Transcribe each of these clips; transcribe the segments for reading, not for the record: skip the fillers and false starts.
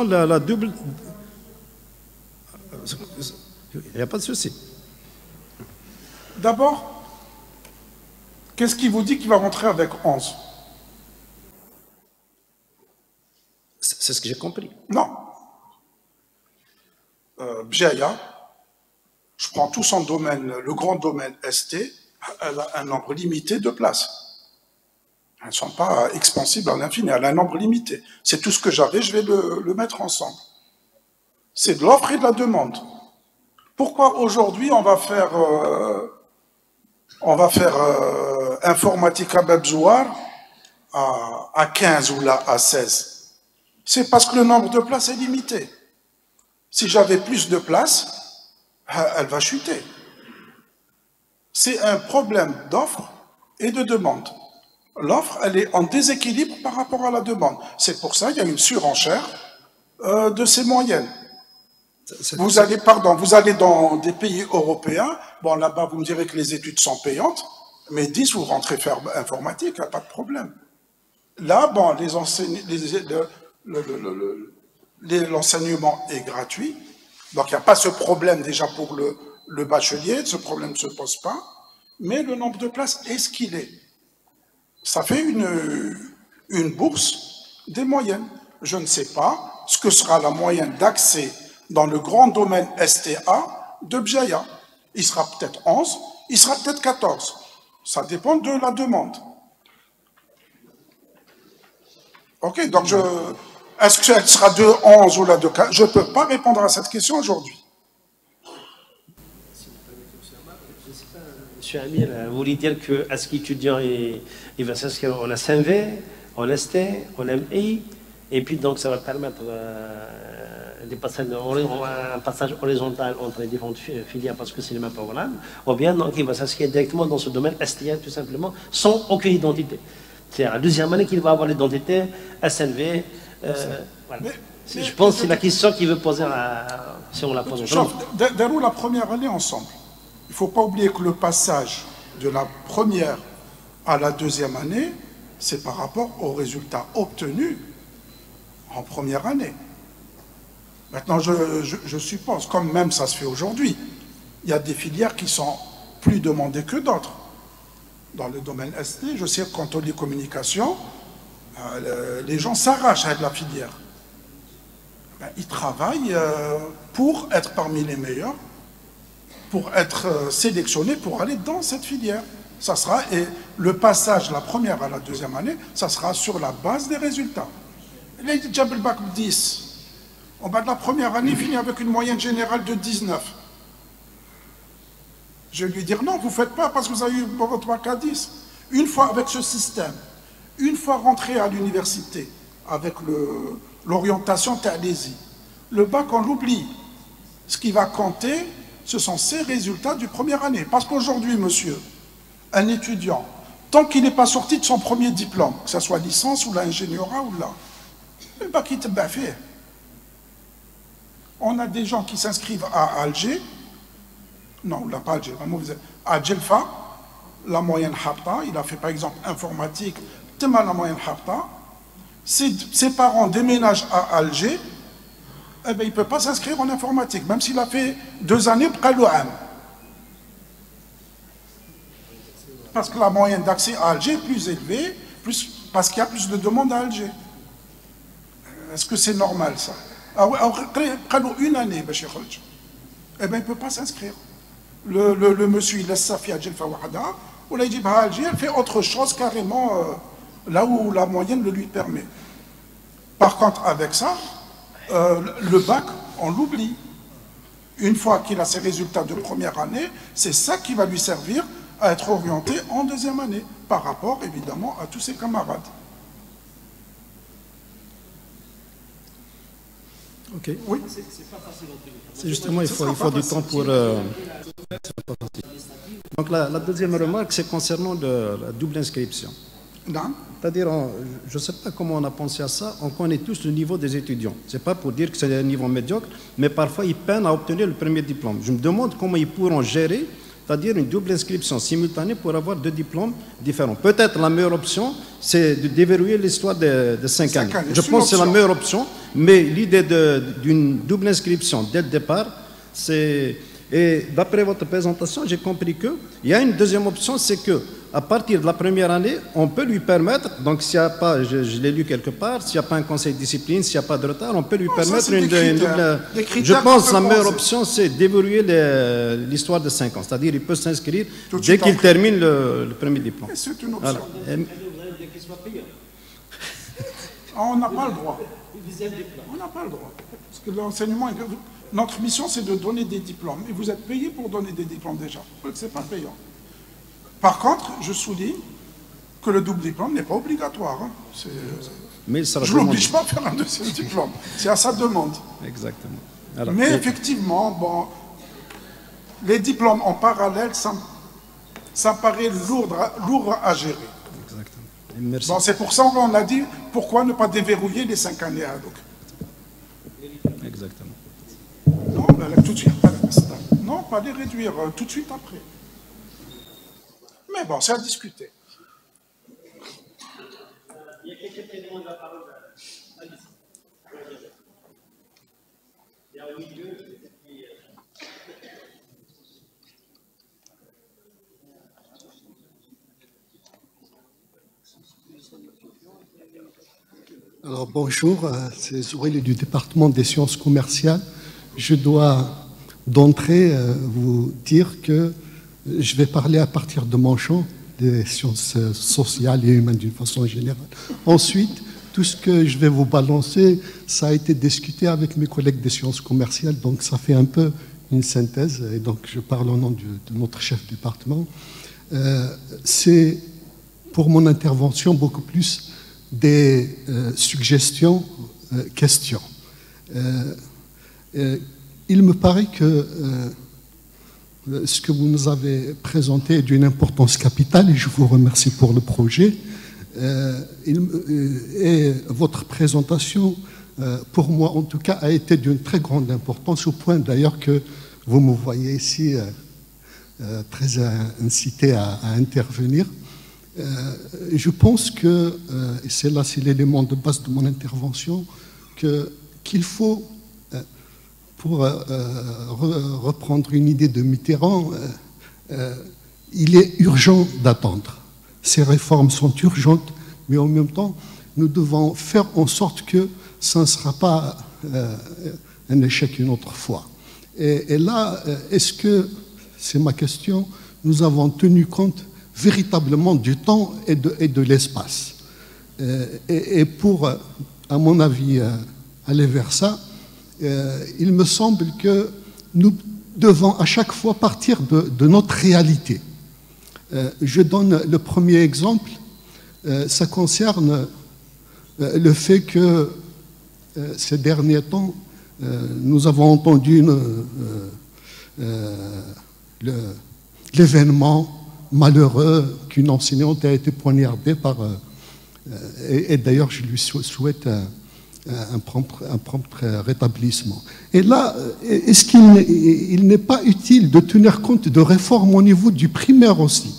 concernant la double... Il n'y a pas de souci. D'abord, qu'est-ce qui vous dit qu'il va rentrer avec 11? C'est ce que j'ai compris. Non. Bjaya, je prends tout son domaine, le grand domaine ST, elle a un nombre limité de places. Elles ne sont pas expansibles à l'infini, elle a un nombre limité. C'est tout ce que j'avais, je vais le mettre ensemble. C'est de l'offre et de la demande. Pourquoi aujourd'hui on va faire Informatica Babzouar à 15 ou là à 16? C'est parce que le nombre de places est limité. Si j'avais plus de places, elle va chuter. C'est un problème d'offre et de demande. L'offre, elle est en déséquilibre par rapport à la demande. C'est pour ça qu'il y a une surenchère de ces moyennes. Vous allez dans des pays européens, bon là-bas vous me direz que les études sont payantes, mais 10 vous rentrez faire informatique, il n'y a pas de problème. Là, bon, l'enseignement est gratuit, donc il n'y a pas ce problème déjà pour le bachelier, ce problème ne se pose pas, mais le nombre de places est ce qu'il est. Ça fait une bourse des moyennes. Je ne sais pas ce que sera la moyenne d'accès dans le grand domaine STA de Bjaya. Il sera peut-être 11, il sera peut-être 14. Ça dépend de la demande. Ok, donc est-ce qu'elle sera de 11 ou la de 14? Je ne peux pas répondre à cette question aujourd'hui. Monsieur Amir, vous voulez dire que à ce qu'étudiant il va s'inscrire en SMV, en ST, en MI, et puis donc ça va permettre un passage horizontal entre les différentes filières parce que c'est le même programme, ou bien donc il va s'inscrire directement dans ce domaine STL tout simplement, sans aucune identité. C'est à la deuxième année qu'il va avoir l'identité SNV. Voilà. Je pense que c'est la question qu'il veut poser si on la pose ensemble. Derrière la première année ensemble. Il ne faut pas oublier que le passage de la première à la deuxième année, c'est par rapport aux résultats obtenus en première année. Maintenant, je suppose, comme même ça se fait aujourd'hui, il y a des filières qui sont plus demandées que d'autres. Dans le domaine ST, je sais qu'en télécommunication, les gens s'arrachent à de la filière. Ben, ils travaillent pour être parmi les meilleurs, pour être sélectionnés pour aller dans cette filière. Ça sera, et le passage de la première à la deuxième année, ça sera sur la base des résultats. Les Jabal Bac 10, en bas de la première année, finit avec une moyenne générale de 19. Je vais lui dire non, vous ne faites pas parce que vous avez eu votre bac à 10. Une fois avec ce système, une fois rentré à l'université, avec l'orientation Talési, le bac on l'oublie. Ce qui va compter, ce sont ses résultats du première année. Parce qu'aujourd'hui, monsieur, un étudiant, tant qu'il n'est pas sorti de son premier diplôme, que ce soit licence ou l'ingénieura ou là, le bac il te fait. On a des gens qui s'inscrivent à Alger, non, là pas Alger, à Djelfa, la moyenne Hapta, il a fait par exemple informatique, Tema la moyenne Hapta, ses parents déménagent à Alger, eh bien, il ne peut pas s'inscrire en informatique, même s'il a fait 2 années, parce que la moyenne d'accès à Alger est plus élevée, parce qu'il y a plus de demandes à Alger. Est-ce que c'est normal ça? Une année, eh bien, il ne peut pas s'inscrire. Le monsieur, il laisse sa fille à Djelfa Wahada, ou là, il dit, bah, Alger, elle fait autre chose carrément là où la moyenne le lui permet. Par contre, avec ça, le bac, on l'oublie. Une fois qu'il a ses résultats de première année, c'est ça qui va lui servir à être orienté en deuxième année, par rapport, évidemment, à tous ses camarades. Ok. Oui. C'est justement, il faut du temps pour... Donc la deuxième remarque, c'est concernant la double inscription. C'est-à-dire, je ne sais pas comment on a pensé à ça, on connaît tous le niveau des étudiants. Ce n'est pas pour dire que c'est un niveau médiocre, mais parfois ils peinent à obtenir le premier diplôme. Je me demande comment ils pourront gérer, c'est-à-dire une double inscription simultanée pour avoir 2 diplômes différents. Peut-être la meilleure option, c'est de déverrouiller l'histoire de 5 années. Je pense que c'est la meilleure option, Mais l'idée d'une double inscription dès le départ, c'est... Et d'après votre présentation, j'ai compris qu'il y a une deuxième option, c'est qu'à partir de la première année, on peut lui permettre, donc s'il n'y a pas, je l'ai lu quelque part, s'il n'y a pas un conseil de discipline, s'il n'y a pas de retard, on peut lui permettre une double... Je pense que la meilleure option, c'est d'évoluer l'histoire de 5 ans. C'est-à-dire qu'il peut s'inscrire dès qu'il termine le premier diplôme. C'est une option. On n'a pas le droit. On n'a pas le droit. Parce que l'enseignement... Notre mission, c'est de donner des diplômes. Et vous êtes payé pour donner des diplômes déjà. Ce n'est pas payant. Par contre, je souligne que le double diplôme n'est pas obligatoire. Hein. Mais ça je ne l'oblige pas à faire un deuxième diplôme. C'est à sa demande. Exactement. Alors, mais effectivement, bon, les diplômes en parallèle, ça paraît lourd à gérer. Exactement. Merci. Bon, c'est pour ça qu'on a dit, pourquoi ne pas déverrouiller les 5 années à donc. Exactement. Non, tout de suite, non, pas les réduire, tout de suite après. Mais bon, c'est à discuter. Il y a quelqu'un qui demande la parole. Il y a au milieu. Alors bonjour, c'est Zouril du département des sciences commerciales. Je dois d'entrée vous dire que je vais parler à partir de mon champ des sciences sociales et humaines d'une façon générale. Ensuite, tout ce que je vais vous balancer, ça a été discuté avec mes collègues des sciences commerciales, donc ça fait un peu une synthèse, et donc je parle au nom de notre chef de département. C'est pour mon intervention beaucoup plus des suggestions, questions. Il me paraît que ce que vous nous avez présenté est d'une importance capitale et je vous remercie pour le projet. Et votre présentation, pour moi en tout cas, a été d'une très grande importance, au point d'ailleurs que vous me voyez ici très incité à intervenir. Je pense que, et c'est là c'est l'élément de base de mon intervention, qu'il faut, pour reprendre une idée de Mitterrand, il est urgent d'attendre. Ces réformes sont urgentes, mais en même temps, nous devons faire en sorte que ça ne sera pas un échec une autre fois. Et là, est-ce que, c'est ma question, nous avons tenu compte véritablement du temps et de l'espace. Et pour, à mon avis, aller vers ça, il me semble que nous devons à chaque fois partir de notre réalité. Je donne le premier exemple, ça concerne le fait que ces derniers temps, nous avons entendu l'événement malheureux qu'une enseignante a été poignardée par... et d'ailleurs, je lui souhaite un prompt rétablissement. Et là, est-ce qu'il n'est pas utile de tenir compte de réformes au niveau du primaire aussi,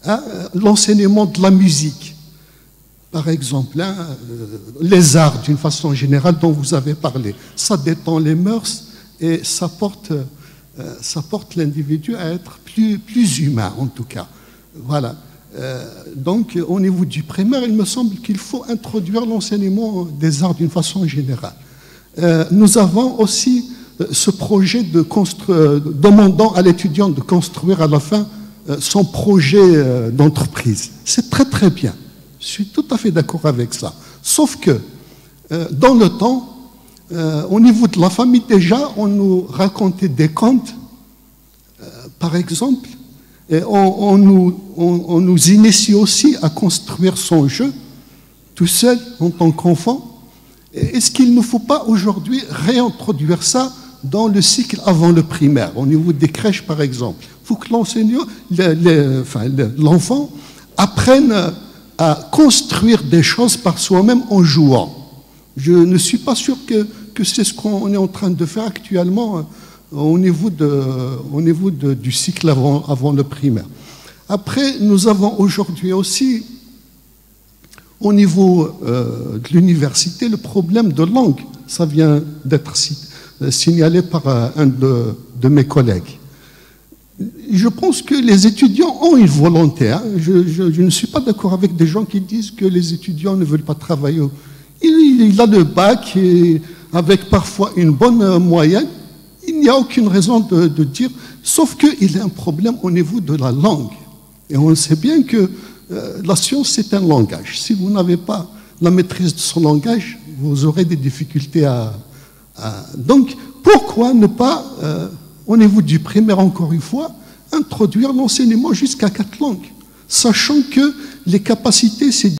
hein, l'enseignement de la musique, par exemple, hein, les arts d'une façon générale dont vous avez parlé, ça détend les mœurs et ça porte l'individu à être plus humain, en tout cas. Voilà. Donc, au niveau du primaire, il me semble qu'il faut introduire l'enseignement des arts d'une façon générale. Nous avons aussi ce projet demandant à l'étudiant de construire à la fin son projet d'entreprise. C'est très très bien. Je suis tout à fait d'accord avec ça. Sauf que, dans le temps, au niveau de la famille, déjà, on nous racontait des contes, par exemple, et on nous initie aussi à construire son jeu, tout seul, en tant qu'enfant. Est-ce qu'il ne faut pas aujourd'hui réintroduire ça dans le cycle avant le primaire, au niveau des crèches, par exemple? Il faut que l'enfant apprenne à construire des choses par soi-même en jouant. Je ne suis pas sûr que c'est ce qu'on est en train de faire actuellement au niveau du cycle avant le primaire. Après, nous avons aujourd'hui aussi, Au niveau de l'université, le problème de langue, ça vient d'être signalé par un de mes collègues. Je pense que les étudiants ont une volonté. Hein. Je ne suis pas d'accord avec des gens qui disent que les étudiants ne veulent pas travailler. Il a le bac et avec parfois une bonne moyenne. Il n'y a aucune raison de dire, sauf qu'il y a un problème au niveau de la langue. Et on sait bien que la science, c'est un langage. Si vous n'avez pas la maîtrise de son langage, vous aurez des difficultés Donc, pourquoi ne pas, au niveau du primaire, encore une fois, introduire l'enseignement jusqu'à 4 langues, sachant que les capacités, c'est